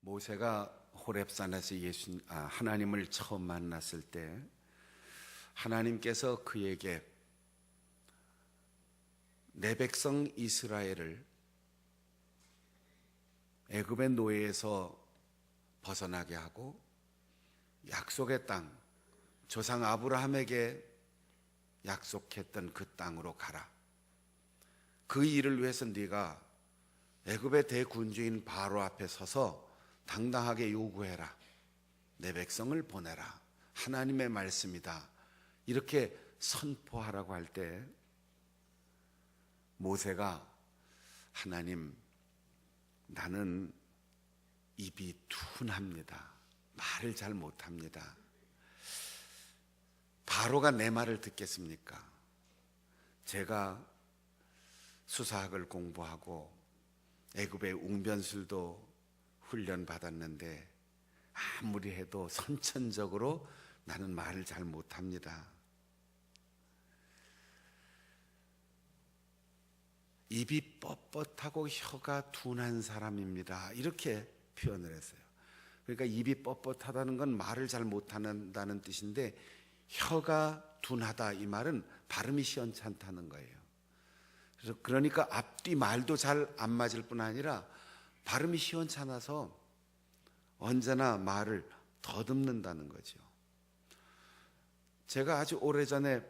모세가 호렙산에서 하나님을 처음 만났을 때 하나님께서 그에게 내 백성 이스라엘을 애굽의 노예에서 벗어나게 하고 약속의 땅, 조상 아브라함에게 약속했던 그 땅으로 가라. 그 일을 위해서 네가 애굽의 대군주인 바로 앞에 서서 당당하게 요구해라. 내 백성을 보내라. 하나님의 말씀이다. 이렇게 선포하라고 할 때 모세가 하나님, 나는 입이 둔합니다. 말을 잘 못합니다. 바로가 내 말을 듣겠습니까? 제가 수사학을 공부하고 애굽의 웅변술도 훈련 받았는데 아무리 해도 선천적으로 나는 말을 잘 못합니다. 입이 뻣뻣하고 혀가 둔한 사람입니다. 이렇게 표현을 했어요. 그러니까 입이 뻣뻣하다는 건 말을 잘 못한다는 뜻인데 혀가 둔하다 이 말은 발음이 시원찮다는 거예요. 그래서 그러니까 앞뒤 말도 잘 안 맞을 뿐 아니라 발음이 시원찮아서 언제나 말을 더듬는다는 거죠. 제가 아주 오래전에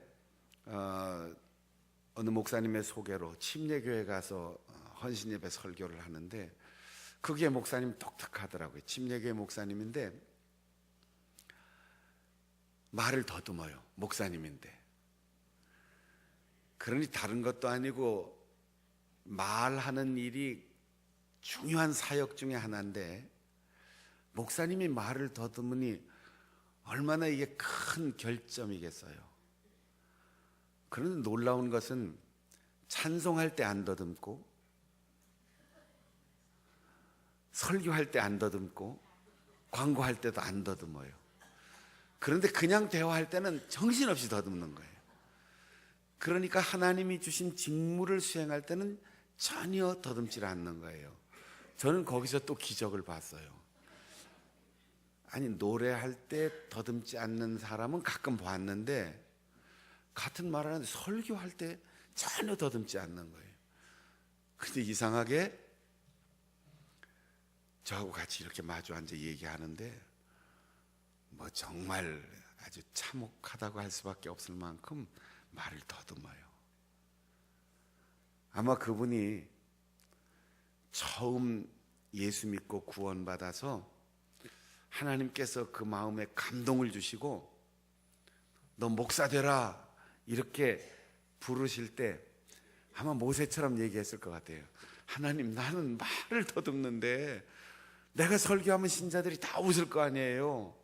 어느 목사님의 소개로 침례교회 가서 헌신예배 설교를 하는데 그게 목사님 독특하더라고요. 침례교회 목사님인데 말을 더듬어요. 목사님인데. 그러니 다른 것도 아니고 말하는 일이 중요한 사역 중에 하나인데 목사님이 말을 더듬으니 얼마나 이게 큰 결점이겠어요. 그런데 놀라운 것은 찬송할 때 안 더듬고 설교할 때 안 더듬고 광고할 때도 안 더듬어요. 그런데 그냥 대화할 때는 정신없이 더듬는 거예요. 그러니까 하나님이 주신 직무를 수행할 때는 전혀 더듬질 않는 거예요. 저는 거기서 또 기적을 봤어요. 아니, 노래할 때 더듬지 않는 사람은 가끔 봤는데 같은 말 하는데 설교할 때 전혀 더듬지 않는 거예요. 근데 이상하게 저하고 같이 이렇게 마주 앉아 얘기하는데 뭐 정말 아주 참혹하다고 할 수밖에 없을 만큼 말을 더듬어요. 아마 그분이 처음 예수 믿고 구원받아서 하나님께서 그 마음에 감동을 주시고 너 목사 되라 이렇게 부르실 때 아마 모세처럼 얘기했을 것 같아요. 하나님, 나는 말을 더듬는데 내가 설교하면 신자들이 다 웃을 거 아니에요.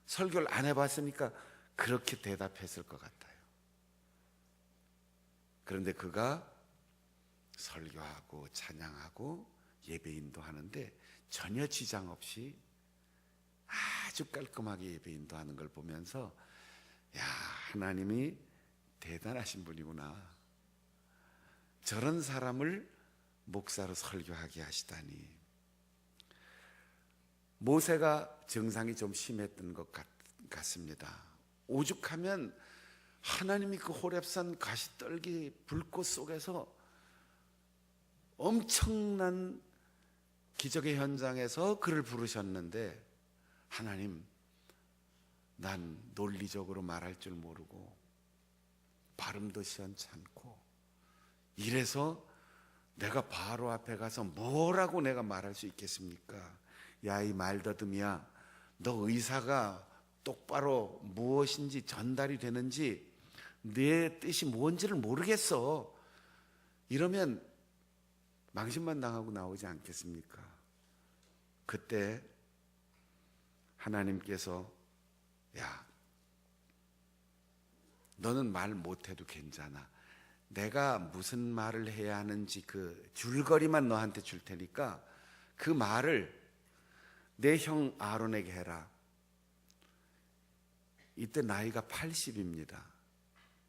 설교를 안 해봤으니까 그렇게 대답했을 것 같아요. 그런데 그가 설교하고 찬양하고 예배 인도하는데 전혀 지장 없이 아주 깔끔하게 예배 인도하는 걸 보면서 야, 하나님이 대단하신 분이구나. 저런 사람을 목사로 설교하게 하시다니. 모세가 증상이 좀 심했던 것 같습니다. 오죽하면 하나님이 그 호렙산 가시떨기 불꽃 속에서 엄청난 기적의 현장에서 그를 부르셨는데 하나님, 난 논리적으로 말할 줄 모르고 발음도 시원찮고 이래서 내가 바로 앞에 가서 뭐라고 내가 말할 수 있겠습니까? 야, 이 말더듬이야, 너 의사가 똑바로 무엇인지 전달이 되는지 내 뜻이 뭔지를 모르겠어. 이러면 망신만 당하고 나오지 않겠습니까? 그때 하나님께서 야, 너는 말 못해도 괜찮아. 내가 무슨 말을 해야 하는지 그 줄거리만 너한테 줄 테니까 그 말을 내 형 아론에게 해라. 이때 나이가 80입니다.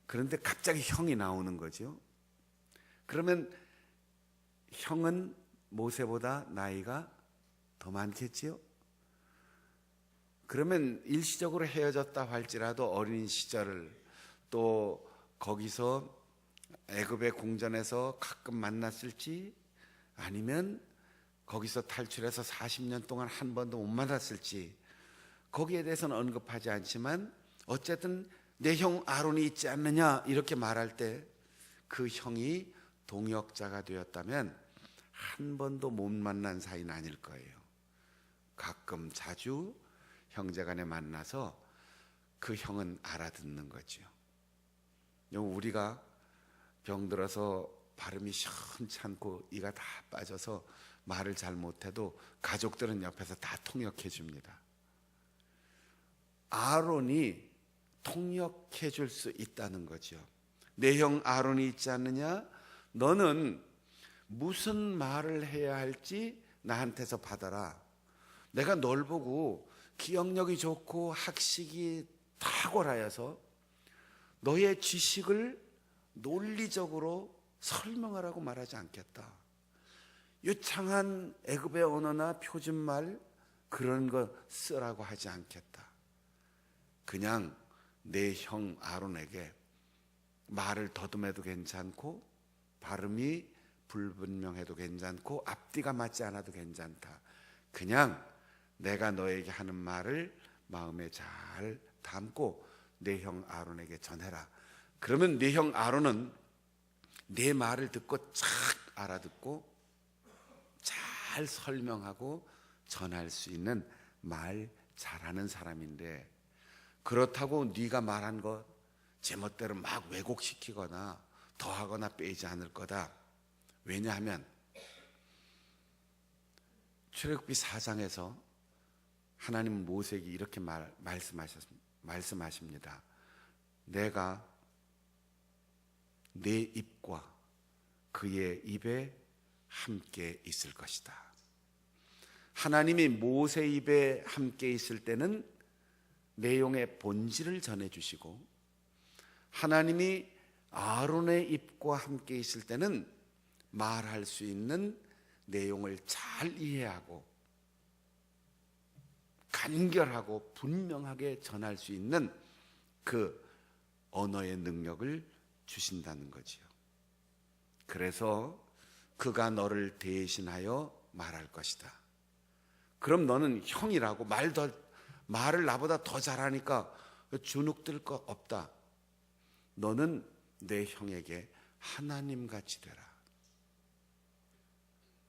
그런데 갑자기 형이 나오는 거죠. 그러면 형은 모세보다 나이가 더 많겠지요? 그러면 일시적으로 헤어졌다 할지라도 어린 시절을 또 거기서 애굽의 궁전에서 가끔 만났을지 아니면 거기서 탈출해서 40년 동안 한 번도 못 만났을지 거기에 대해서는 언급하지 않지만 어쨌든 내 형 아론이 있지 않느냐 이렇게 말할 때 그 형이 동역자가 되었다면 한 번도 못 만난 사이는 아닐 거예요. 가끔 자주 형제간에 만나서 그 형은 알아듣는 거죠. 우리가 병들어서 발음이 시원찮고 이가 다 빠져서 말을 잘 못해도 가족들은 옆에서 다 통역해 줍니다. 아론이 통역해 줄 수 있다는 거죠. 내 형 아론이 있지 않느냐? 너는 무슨 말을 해야 할지 나한테서 받아라. 내가 널 보고 기억력이 좋고 학식이 탁월하여서 너의 지식을 논리적으로 설명하라고 말하지 않겠다. 유창한 애굽의 언어나 표준말 그런 거 쓰라고 하지 않겠다. 그냥 내 형 아론에게 말을 더듬해도 괜찮고 발음이 불분명해도 괜찮고 앞뒤가 맞지 않아도 괜찮다. 그냥 내가 너에게 하는 말을 마음에 잘 담고 내 형 아론에게 전해라. 그러면 내 형 아론은 내 말을 듣고 착 알아듣고 잘 설명하고 전할 수 있는 말 잘하는 사람인데, 그렇다고 네가 말한 것 제멋대로 막 왜곡시키거나 더하거나 빼지 않을 거다. 왜냐하면 출애굽기 4장에서 하나님 모세에게 이렇게 말씀하십니다. 내가 내 입과 그의 입에 함께 있을 것이다. 하나님이 모세 입에 함께 있을 때는 내용의 본질을 전해주시고, 하나님이 아론의 입과 함께 있을 때는 말할 수 있는 내용을 잘 이해하고 간결하고 분명하게 전할 수 있는 그 언어의 능력을 주신다는 거지요. 그래서 그가 너를 대신하여 말할 것이다. 그럼 너는 형이라고 말을 나보다 더 잘하니까 주눅들 거 없다. 너는 내 형에게 하나님같이 되라.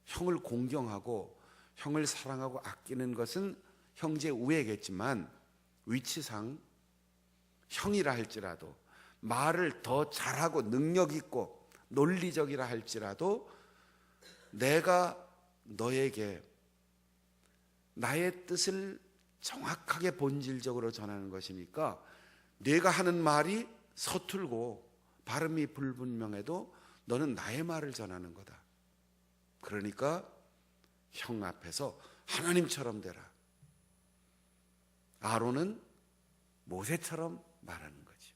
형을 공경하고 형을 사랑하고 아끼는 것은 형제 우애겠지만 위치상 형이라 할지라도 말을 더 잘하고 능력 있고 논리적이라 할지라도 내가 너에게 나의 뜻을 정확하게 본질적으로 전하는 것이니까 내가 하는 말이 서툴고 발음이 불분명해도 너는 나의 말을 전하는 거다. 그러니까 형 앞에서 하나님처럼 되라. 아론은 모세처럼 말하는 거지.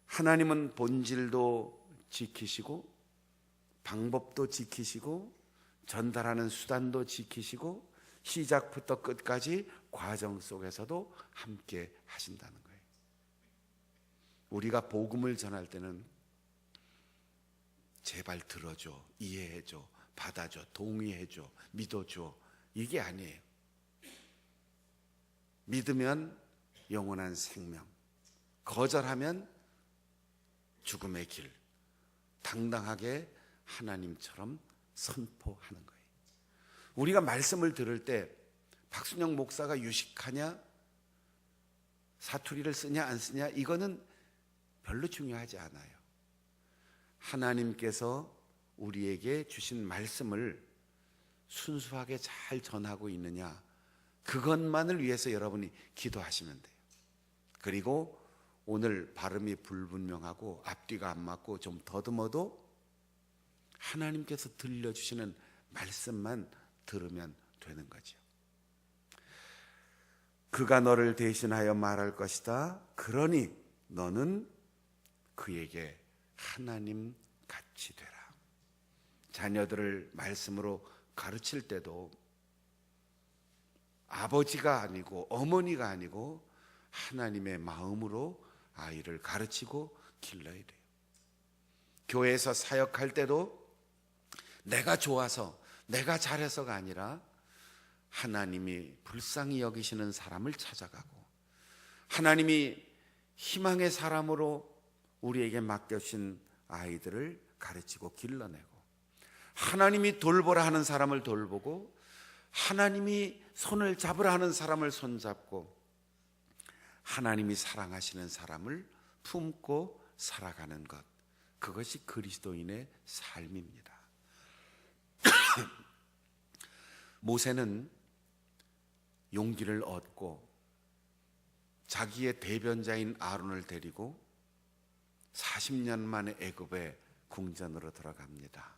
하나님은 본질도 지키시고 방법도 지키시고 전달하는 수단도 지키시고 시작부터 끝까지 과정 속에서도 함께 하신다는 거예요. 우리가 복음을 전할 때는 제발 들어줘, 이해해줘, 받아줘, 동의해줘, 믿어줘, 이게 아니에요. 믿으면 영원한 생명, 거절하면 죽음의 길, 당당하게 하나님처럼 선포하는 거예요. 우리가 말씀을 들을 때 박순영 목사가 유식하냐, 사투리를 쓰냐 안 쓰냐, 이거는 별로 중요하지 않아요. 하나님께서 우리에게 주신 말씀을 순수하게 잘 전하고 있느냐, 그것만을 위해서 여러분이 기도하시면 돼요. 그리고 오늘 발음이 불분명하고 앞뒤가 안 맞고 좀 더듬어도 하나님께서 들려주시는 말씀만 들으면 되는 거죠. 그가 너를 대신하여 말할 것이다. 그러니 너는 그에게 하나님 같이 되라. 자녀들을 말씀으로 가르칠 때도 아버지가 아니고 어머니가 아니고 하나님의 마음으로 아이를 가르치고 길러야 돼요. 교회에서 사역할 때도 내가 좋아서 내가 잘해서가 아니라 하나님이 불쌍히 여기시는 사람을 찾아가고 하나님이 희망의 사람으로 우리에게 맡겨주신 아이들을 가르치고 길러내고 하나님이 돌보라 하는 사람을 돌보고 하나님이 손을 잡으라 하는 사람을 손잡고 하나님이 사랑하시는 사람을 품고 살아가는 것, 그것이 그리스도인의 삶입니다. 모세는 용기를 얻고 자기의 대변자인 아론을 데리고 40년 만에 애굽의 궁전으로 들어갑니다.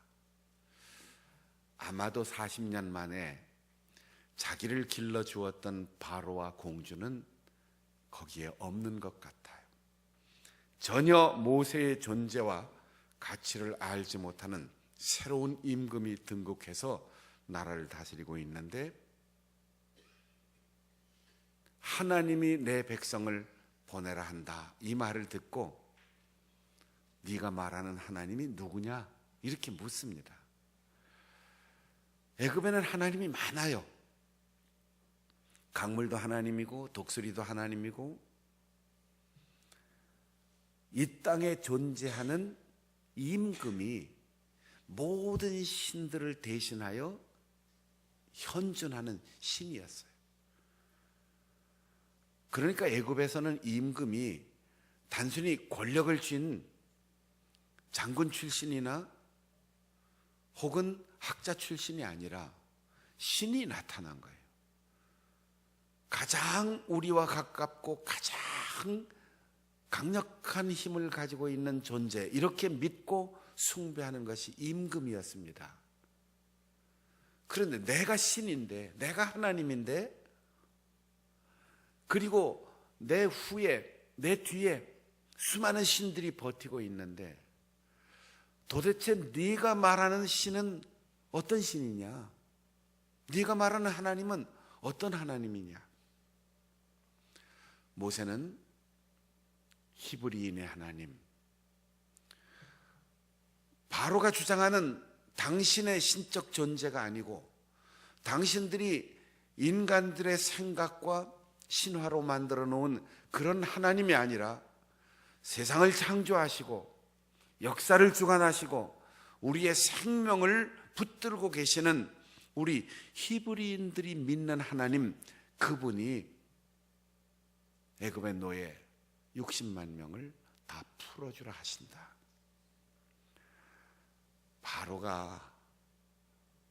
아마도 40년 만에 자기를 길러주었던 바로와 공주는 거기에 없는 것 같아요. 전혀 모세의 존재와 가치를 알지 못하는 새로운 임금이 등극해서 나라를 다스리고 있는데 하나님이 내 백성을 보내라 한다, 이 말을 듣고 네가 말하는 하나님이 누구냐? 이렇게 묻습니다. 애굽에는 하나님이 많아요. 강물도 하나님이고 독수리도 하나님이고 이 땅에 존재하는 임금이 모든 신들을 대신하여 현존하는 신이었어요. 그러니까 애굽에서는 임금이 단순히 권력을 쥔 장군 출신이나 혹은 학자 출신이 아니라 신이 나타난 거예요. 가장 우리와 가깝고 가장 강력한 힘을 가지고 있는 존재, 이렇게 믿고 숭배하는 것이 임금이었습니다. 그런데 내가 신인데, 내가 하나님인데, 그리고 내 후에, 내 뒤에 수많은 신들이 버티고 있는데 도대체 네가 말하는 신은 어떤 신이냐? 네가 말하는 하나님은 어떤 하나님이냐? 모세는 히브리인의 하나님, 바로가 주장하는 당신의 신적 존재가 아니고 당신들이 인간들의 생각과 신화로 만들어 놓은 그런 하나님이 아니라 세상을 창조하시고 역사를 주관하시고 우리의 생명을 붙들고 계시는 우리 히브리인들이 믿는 하나님, 그분이 애굽의 노예 60만 명을 다 풀어주라 하신다. 바로가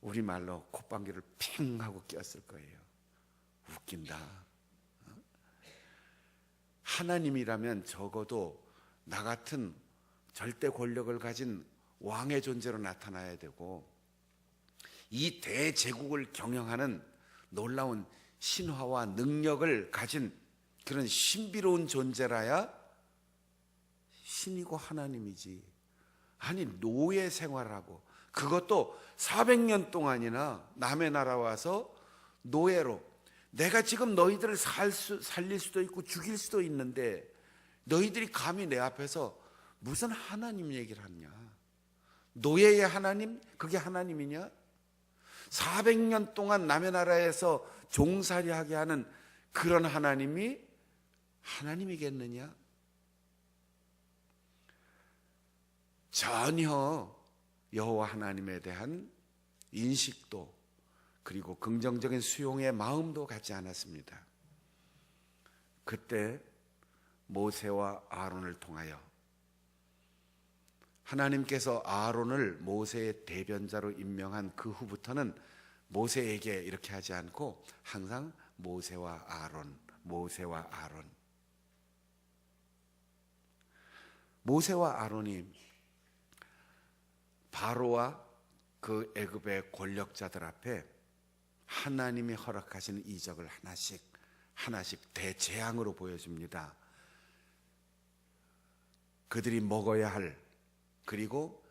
우리말로 콧방귀를 팽 하고 꼈을 거예요. 웃긴다. 하나님이라면 적어도 나 같은 절대 권력을 가진 왕의 존재로 나타나야 되고 이 대제국을 경영하는 놀라운 신화와 능력을 가진 그런 신비로운 존재라야 신이고 하나님이지. 아니, 노예 생활하고 그것도 400년 동안이나 남의 나라 와서 노예로, 내가 지금 너희들을 살릴 수도 있고 죽일 수도 있는데 너희들이 감히 내 앞에서 무슨 하나님 얘기를 하냐? 노예의 하나님? 그게 하나님이냐? 400년 동안 남의 나라에서 종살이하게 하는 그런 하나님이 하나님이겠느냐? 전혀 여호와 하나님에 대한 인식도 그리고 긍정적인 수용의 마음도 갖지 않았습니다. 그때 모세와 아론을 통하여 하나님께서 아론을 모세의 대변자로 임명한 그 후부터는 모세에게 이렇게 하지 않고 항상 모세와 아론, 모세와 아론. 모세와 아론이 바로와 그 애굽의 권력자들 앞에 하나님이 허락하시는 이적을 하나씩 대재앙으로 보여줍니다. 그들이 먹어야 할, 그리고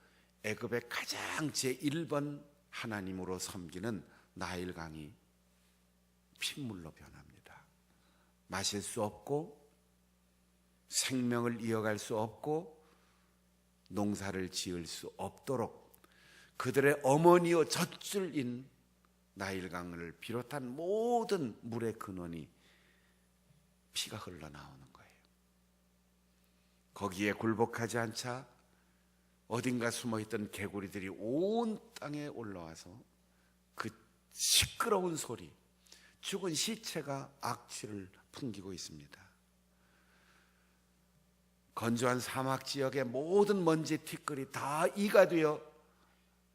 애굽의 가장 제1번 하나님으로 섬기는 나일강이 핏물로 변합니다. 마실 수 없고 생명을 이어갈 수 없고 농사를 지을 수 없도록 그들의 어머니요 젖줄인 나일강을 비롯한 모든 물의 근원이 피가 흘러나오는 거예요. 거기에 굴복하지 않자 어딘가 숨어있던 개구리들이 온 땅에 올라와서 그 시끄러운 소리, 죽은 시체가 악취를 풍기고 있습니다. 건조한 사막 지역의 모든 먼지 티끌이 다 이가 되어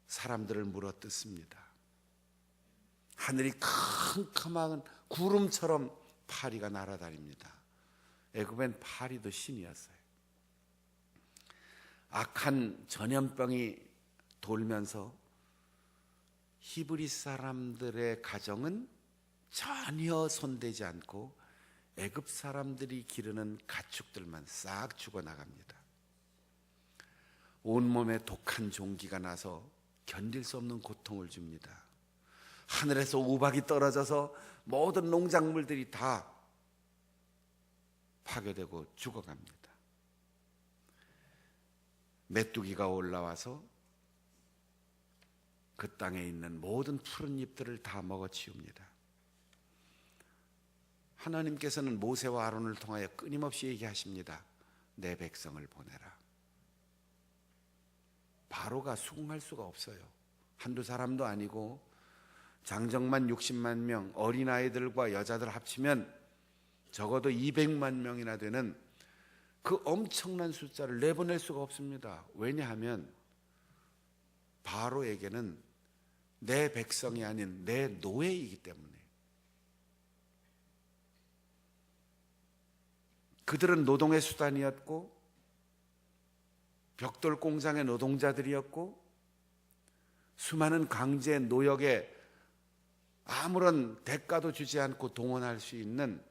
사람들을 물어뜯습니다. 하늘이 캄캄한 구름처럼 파리가 날아다닙니다. 애굽엔 파리도 신이었어요. 악한 전염병이 돌면서 히브리 사람들의 가정은 전혀 손대지 않고 애굽 사람들이 기르는 가축들만 싹 죽어나갑니다. 온몸에 독한 종기가 나서 견딜 수 없는 고통을 줍니다. 하늘에서 우박이 떨어져서 모든 농작물들이 다 파괴되고 죽어갑니다. 메뚜기가 올라와서 그 땅에 있는 모든 푸른 잎들을 다 먹어치웁니다. 하나님께서는 모세와 아론을 통하여 끊임없이 얘기하십니다. 내 백성을 보내라. 바로가 수긍할 수가 없어요. 한두 사람도 아니고 장정만 60만 명, 어린아이들과 여자들 합치면 적어도 200만 명이나 되는 그 엄청난 숫자를 내보낼 수가 없습니다. 왜냐하면 바로에게는 내 백성이 아닌 내 노예이기 때문에. 그들은 노동의 수단이었고 벽돌 공장의 노동자들이었고 수많은 강제 노역에 아무런 대가도 주지 않고 동원할 수 있는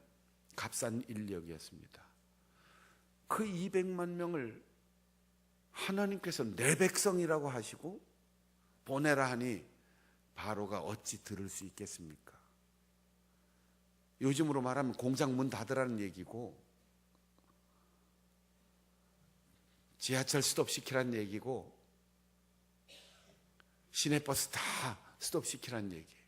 값싼 인력이었습니다. 그 200만 명을 하나님께서 내 백성이라고 하시고 보내라 하니 바로가 어찌 들을 수 있겠습니까? 요즘으로 말하면 공장 문 닫으라는 얘기고 지하철 스톱시키라는 얘기고 시내버스 다 스톱시키라는 얘기예요.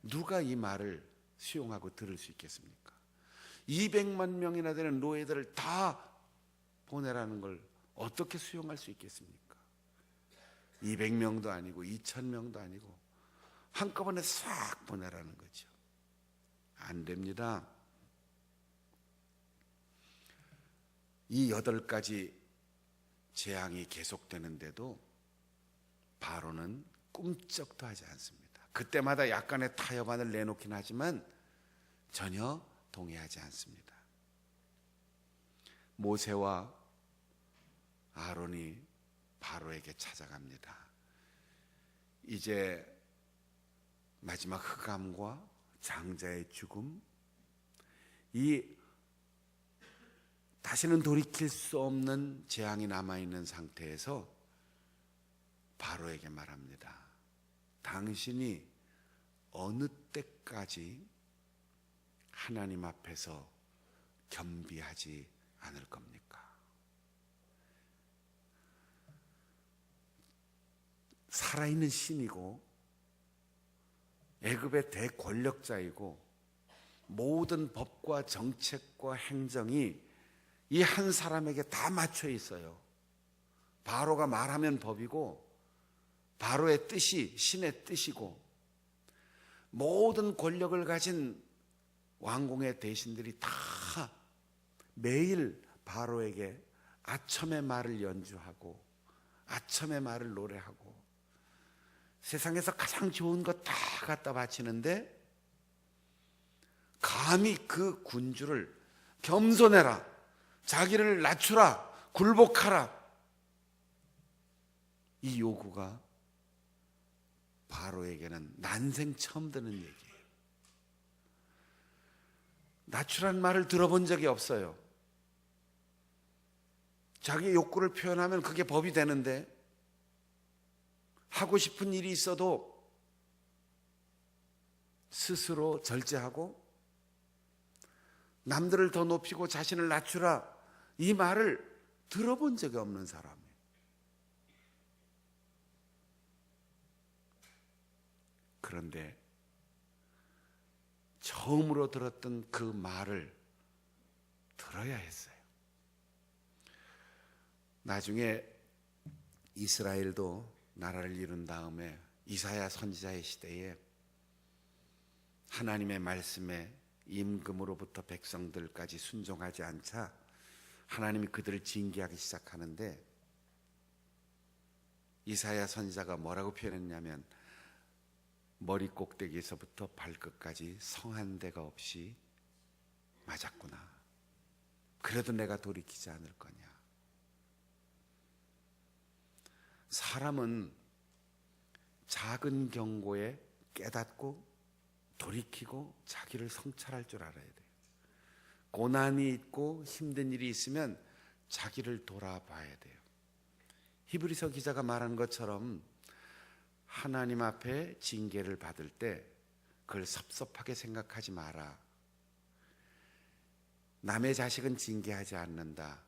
누가 이 말을 수용하고 들을 수 있겠습니까? 200만 명이나 되는 노예들을 다 보내라는 걸 어떻게 수용할 수 있겠습니까? 200명도 아니고 2000명도 아니고 한꺼번에 싹 보내라는 거죠. 안 됩니다. 이 8가지 재앙이 계속되는데도 바로는 꿈쩍도 하지 않습니다. 그때마다 약간의 타협안을 내놓긴 하지만 전혀 동의하지 않습니다. 모세와 아론이 바로에게 찾아갑니다. 이제 마지막 흑암과 장자의 죽음, 이 다시는 돌이킬 수 없는 재앙이 남아있는 상태에서 바로에게 말합니다. 당신이 어느 때까지 하나님 앞에서 겸비하지 않을 겁니까? 살아있는 신이고 애굽의 대권력자이고 모든 법과 정책과 행정이 이 한 사람에게 다 맞춰 있어요. 바로가 말하면 법이고 바로의 뜻이 신의 뜻이고 모든 권력을 가진 왕궁의 대신들이 다 매일 바로에게 아첨의 말을 연주하고 아첨의 말을 노래하고 세상에서 가장 좋은 것 다 갖다 바치는데 감히 그 군주를 겸손해라, 자기를 낮추라, 굴복하라, 이 요구가 바로에게는 난생 처음 듣는 얘기예요. 낮추라는 말을 들어본 적이 없어요. 자기 욕구를 표현하면 그게 법이 되는데 하고 싶은 일이 있어도 스스로 절제하고 남들을 더 높이고 자신을 낮추라, 이 말을 들어본 적이 없는 사람이에요. 그런데 처음으로 들었던 그 말을 들어야 했어요. 나중에 이스라엘도 나라를 이룬 다음에 이사야 선지자의 시대에 하나님의 말씀에 임금으로부터 백성들까지 순종하지 않자 하나님이 그들을 징계하기 시작하는데, 이사야 선지자가 뭐라고 표현했냐면, 머리 꼭대기에서부터 발끝까지 성 한 대가 없이 맞았구나. 그래도 내가 돌이키지 않을 거냐. 사람은 작은 경고에 깨닫고 돌이키고 자기를 성찰할 줄 알아야 돼요. 고난이 있고 힘든 일이 있으면 자기를 돌아봐야 돼요. 히브리서 기자가 말한 것처럼 하나님 앞에 징계를 받을 때 그걸 섭섭하게 생각하지 마라. 남의 자식은 징계하지 않는다.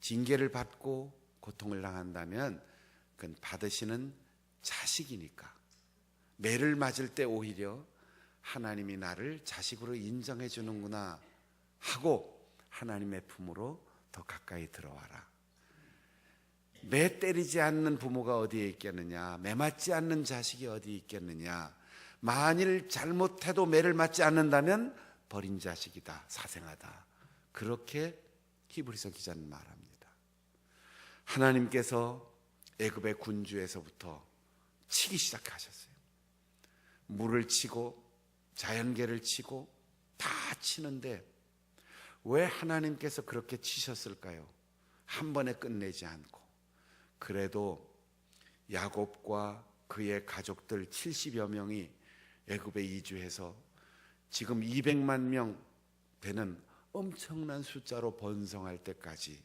징계를 받고 고통을 당한다면 그건 받으시는 자식이니까. 매를 맞을 때 오히려 하나님이 나를 자식으로 인정해 주는구나 하고 하나님의 품으로 더 가까이 들어와라. 매 때리지 않는 부모가 어디에 있겠느냐, 매 맞지 않는 자식이 어디 있겠느냐. 만일 잘못해도 매를 맞지 않는다면 버린 자식이다, 사생하다. 그렇게 히브리서 기자는 말합니다. 하나님께서 애굽의 군주에서부터 치기 시작하셨어요. 물을 치고 자연계를 치고 다 치는데 왜 하나님께서 그렇게 치셨을까요? 한 번에 끝내지 않고. 그래도 야곱과 그의 가족들 70여 명이 애굽에 이주해서 지금 200만 명 되는 엄청난 숫자로 번성할 때까지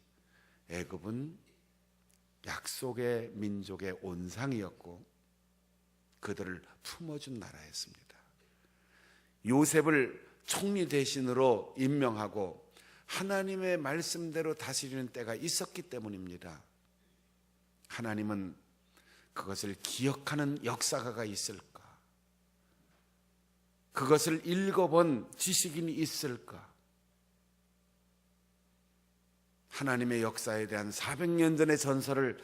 애굽은 약속의 민족의 온상이었고 그들을 품어준 나라였습니다. 요셉을 총리 대신으로 임명하고 하나님의 말씀대로 다스리는 때가 있었기 때문입니다. 하나님은 그것을 기억하는 역사가가 있을까? 그것을 읽어본 지식인이 있을까? 하나님의 역사에 대한 400년 전의 전설을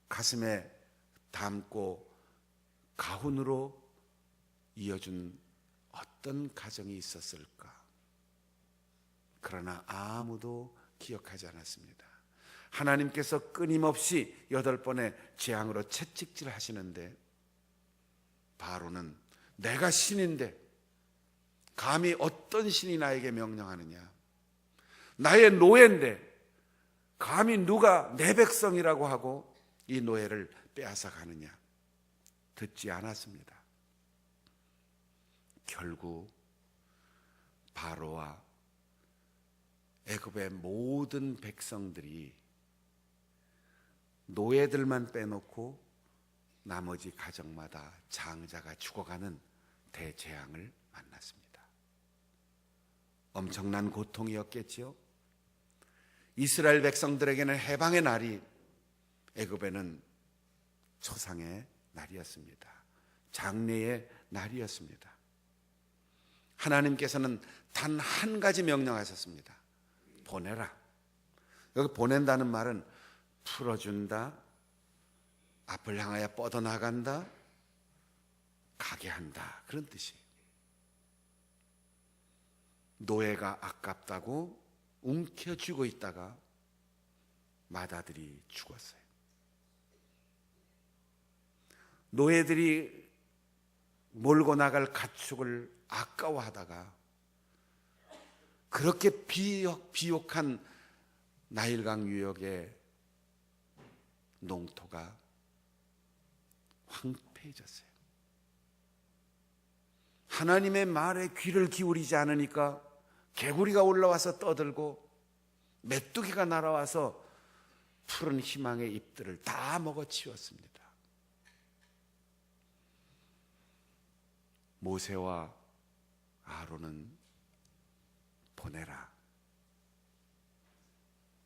가슴에 담고 가훈으로 이어준 어떤 가정이 있었을까? 그러나 아무도 기억하지 않았습니다. 하나님께서 끊임없이 8번의 재앙으로 채찍질 하시는데 바로는 내가 신인데 감히 어떤 신이 나에게 명령하느냐, 나의 노예인데 감히 누가 내 백성이라고 하고 이 노예를 빼앗아 가느냐. 듣지 않았습니다. 결국 바로와 애굽의 모든 백성들이 노예들만 빼놓고 나머지 가정마다 장자가 죽어가는 대재앙을 만났습니다. 엄청난 고통이었겠지요. 이스라엘 백성들에게는 해방의 날이, 애굽에는 초상의 날이었습니다. 장례의 날이었습니다. 하나님께서는 단 한 가지 명령하셨습니다. 보내라. 여기 보낸다는 말은 풀어준다, 앞을 향하여 뻗어나간다, 가게 한다, 그런 뜻이에요. 노예가 아깝다고 움켜쥐고 있다가 마다들이 죽었어요. 노예들이 몰고 나갈 가축을 아까워하다가 그렇게 비옥한 나일강 유역의 농토가 황폐해졌어요. 하나님의 말에 귀를 기울이지 않으니까 개구리가 올라와서 떠들고 메뚜기가 날아와서 푸른 희망의 잎들을 다 먹어치웠습니다. 모세와 아론은 보내라.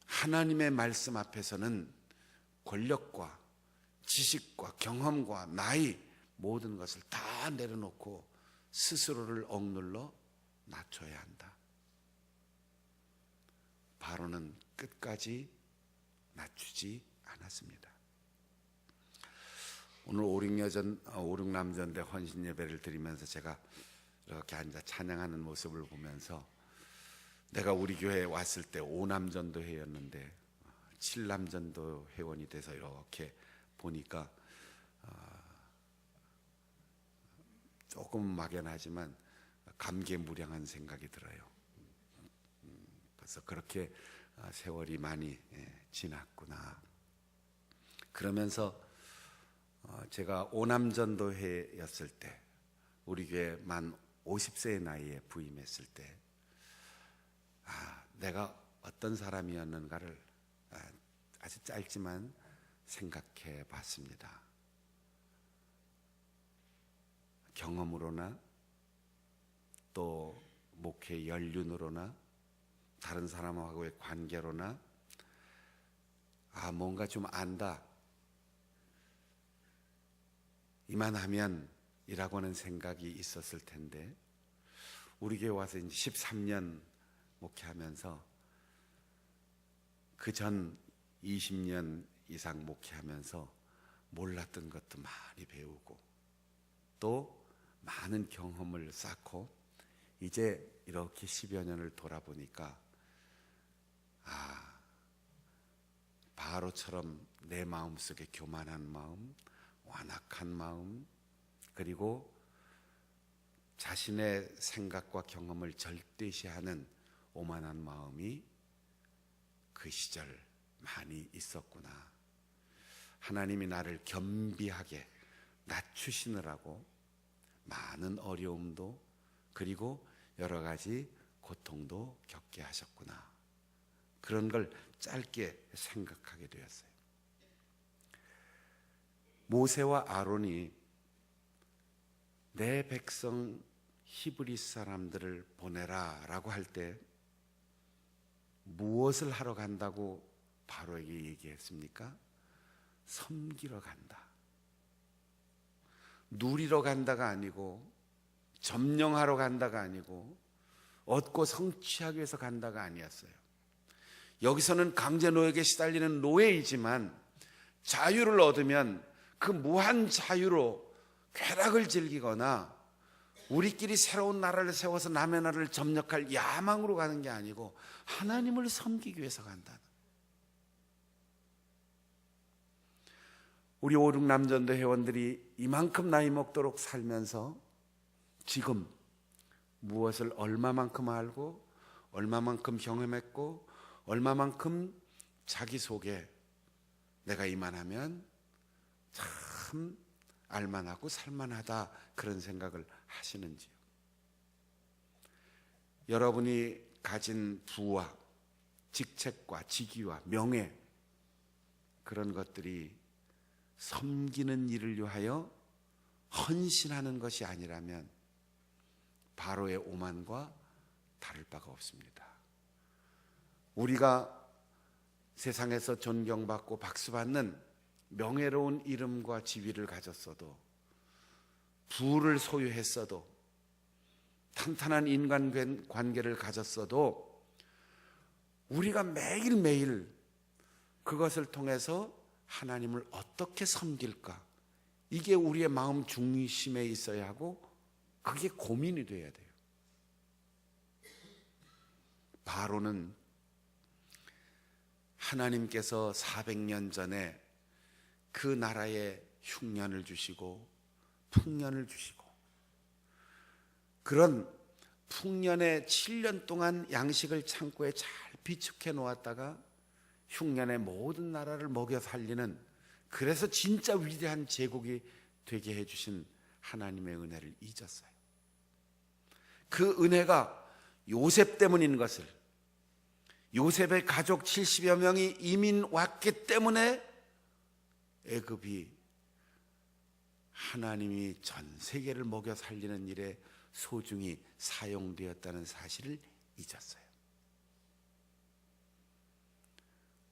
하나님의 말씀 앞에서는 권력과 지식과 경험과 나이 모든 것을 다 내려놓고 스스로를 억눌러 낮춰야 한다. 바로는 끝까지 낮추지 않았습니다. 오늘 오륙남전대 헌신 예배를 드리면서 제가 이렇게 앉아 찬양하는 모습을 보면서 내가 우리 교회에 왔을 때 5남전도회였는데 7남전도 회원이 돼서 이렇게 보니까 조금 막연하지만 감개무량한 생각이 들어요. 그래서 그렇게 세월이 많이 지났구나. 그러면서 제가 5남전도회였을 때 우리 교회 만 50세의 나이에 부임했을 때 내가 어떤 사람이었는가를 아주 짧지만 생각해 봤습니다. 경험으로나 또 목회 연륜으로나 다른 사람하고의 관계로나 뭔가 좀 안다, 이만하면 이라고 하는 생각이 있었을 텐데 우리 교회 와서 이제 13년 목회하면서 그 전 20년 이상 목회하면서 몰랐던 것도 많이 배우고 또 많은 경험을 쌓고 이제 이렇게 10여 년을 돌아보니까 바로처럼 내 마음속에 교만한 마음, 완악한 마음, 그리고 자신의 생각과 경험을 절대시하는 오만한 마음이 그 시절 많이 있었구나. 하나님이 나를 겸비하게 낮추시느라고 많은 어려움도 그리고 여러 가지 고통도 겪게 하셨구나. 그런 걸 짧게 생각하게 되었어요. 모세와 아론이 내 백성 히브리 사람들을 보내라 라고 할 때 무엇을 하러 간다고 바로에게 얘기했습니까? 섬기러 간다. 누리러 간다가 아니고 점령하러 간다가 아니고 얻고 성취하기 위해서 간다가 아니었어요. 여기서는 강제 노예에게 시달리는 노예이지만 자유를 얻으면 그 무한 자유로 쾌락을 즐기거나 우리끼리 새로운 나라를 세워서 남의 나라를 점령할 야망으로 가는 게 아니고 하나님을 섬기기 위해서 간다. 우리 오륙남전도 회원들이 이만큼 나이 먹도록 살면서 지금 무엇을 얼마만큼 알고 얼마만큼 경험했고 얼마만큼 자기 속에 내가 이만하면 참 알만하고 살만하다 그런 생각을 하시는지요? 여러분이 가진 부와 직책과 직위와 명예 그런 것들이 섬기는 일을 위하여 헌신하는 것이 아니라면 바로의 오만과 다를 바가 없습니다. 우리가 세상에서 존경받고 박수받는 명예로운 이름과 지위를 가졌어도 부를 소유했어도 탄탄한 인간관계를 가졌어도 우리가 매일매일 그것을 통해서 하나님을 어떻게 섬길까? 이게 우리의 마음 중심에 있어야 하고 그게 고민이 돼야 돼요. 바로는 하나님께서 400년 전에 그 나라에 흉년을 주시고 풍년을 주시고 그런 풍년에 7년 동안 양식을 창고에 잘 비축해 놓았다가 흉년에 모든 나라를 먹여 살리는, 그래서 진짜 위대한 제국이 되게 해주신 하나님의 은혜를 잊었어요. 그 은혜가 요셉 때문인 것을, 요셉의 가족 70여 명이 이민 왔기 때문에 애굽이 하나님이 전 세계를 먹여 살리는 일에 소중히 사용되었다는 사실을 잊었어요.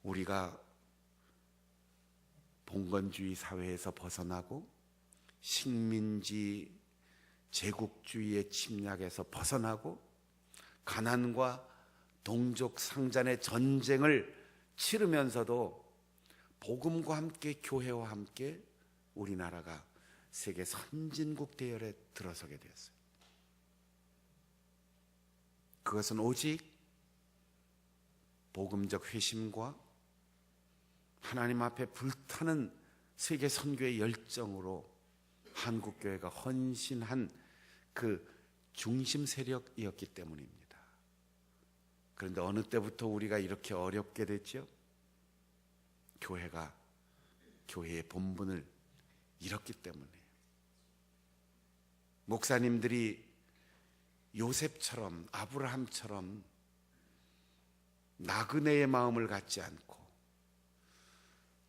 우리가 봉건주의 사회에서 벗어나고 식민지 제국주의의 침략에서 벗어나고 가난과 동족 상잔의 전쟁을 치르면서도 복음과 함께 교회와 함께 우리나라가 세계 선진국 대열에 들어서게 되었어요. 그것은 오직 복음적 회심과 하나님 앞에 불타는 세계 선교의 열정으로 한국교회가 헌신한 그 중심 세력이었기 때문입니다. 그런데 어느 때부터 우리가 이렇게 어렵게 됐죠? 교회의 본분을 잃었기 때문에. 목사님들이 요셉처럼 아브라함처럼 나그네의 마음을 갖지 않고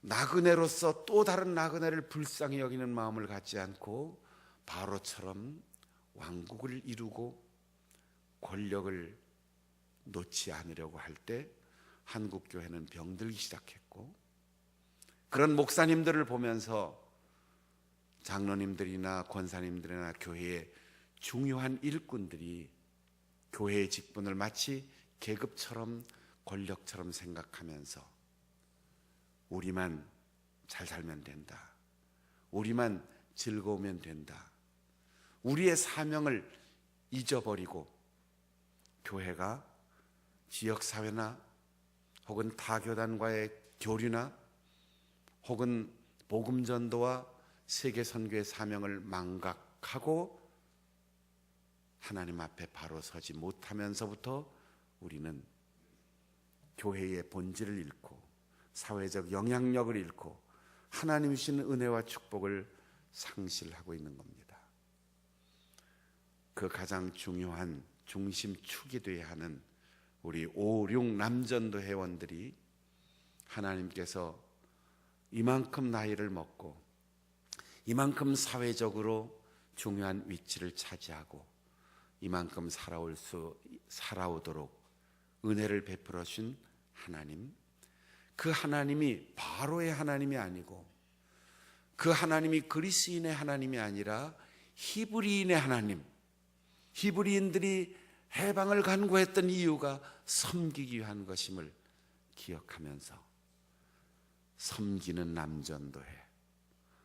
나그네로서 또 다른 나그네를 불쌍히 여기는 마음을 갖지 않고 바로처럼 왕국을 이루고 권력을 놓지 않으려고 할 때 한국 교회는 병들기 시작했고, 그런 목사님들을 보면서 장로님들이나 권사님들이나 교회의 중요한 일꾼들이 교회의 직분을 마치 계급처럼 권력처럼 생각하면서 우리만 잘 살면 된다, 우리만 즐거우면 된다, 우리의 사명을 잊어버리고 교회가 지역사회나 혹은 타교단과의 교류나 혹은 복음전도와 세계선교의 사명을 망각하고 하나님 앞에 바로 서지 못하면서부터 우리는 교회의 본질을 잃고 사회적 영향력을 잃고 하나님 주신 은혜와 축복을 상실하고 있는 겁니다. 그 가장 중요한 중심축이 되어야 하는 우리 5, 6 남전도 회원들이 하나님께서 이만큼 나이를 먹고 이만큼 사회적으로 중요한 위치를 차지하고 이만큼 살아오도록 은혜를 베풀어 주신 하나님, 그 하나님이 바로의 하나님이 아니고 그 하나님이 그리스인의 하나님이 아니라 히브리인의 하나님, 히브리인들이 해방을 간구했던 이유가 섬기기 위한 것임을 기억하면서 섬기는 남전도회,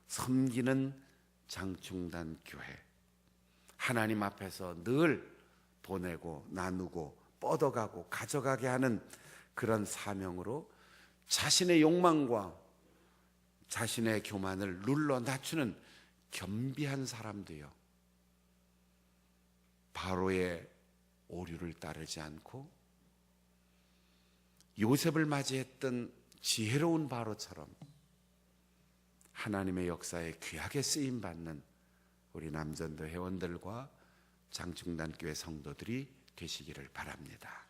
섬기는 장충단 교회, 하나님 앞에서 늘 보내고 나누고 뻗어가고 가져가게 하는 그런 사명으로 자신의 욕망과 자신의 교만을 눌러 낮추는 겸비한 사람도요, 바로의 오류를 따르지 않고 요셉을 맞이했던 지혜로운 바로처럼 하나님의 역사에 귀하게 쓰임받는 우리 남전도 회원들과 장충단교회 성도들이 되시기를 바랍니다.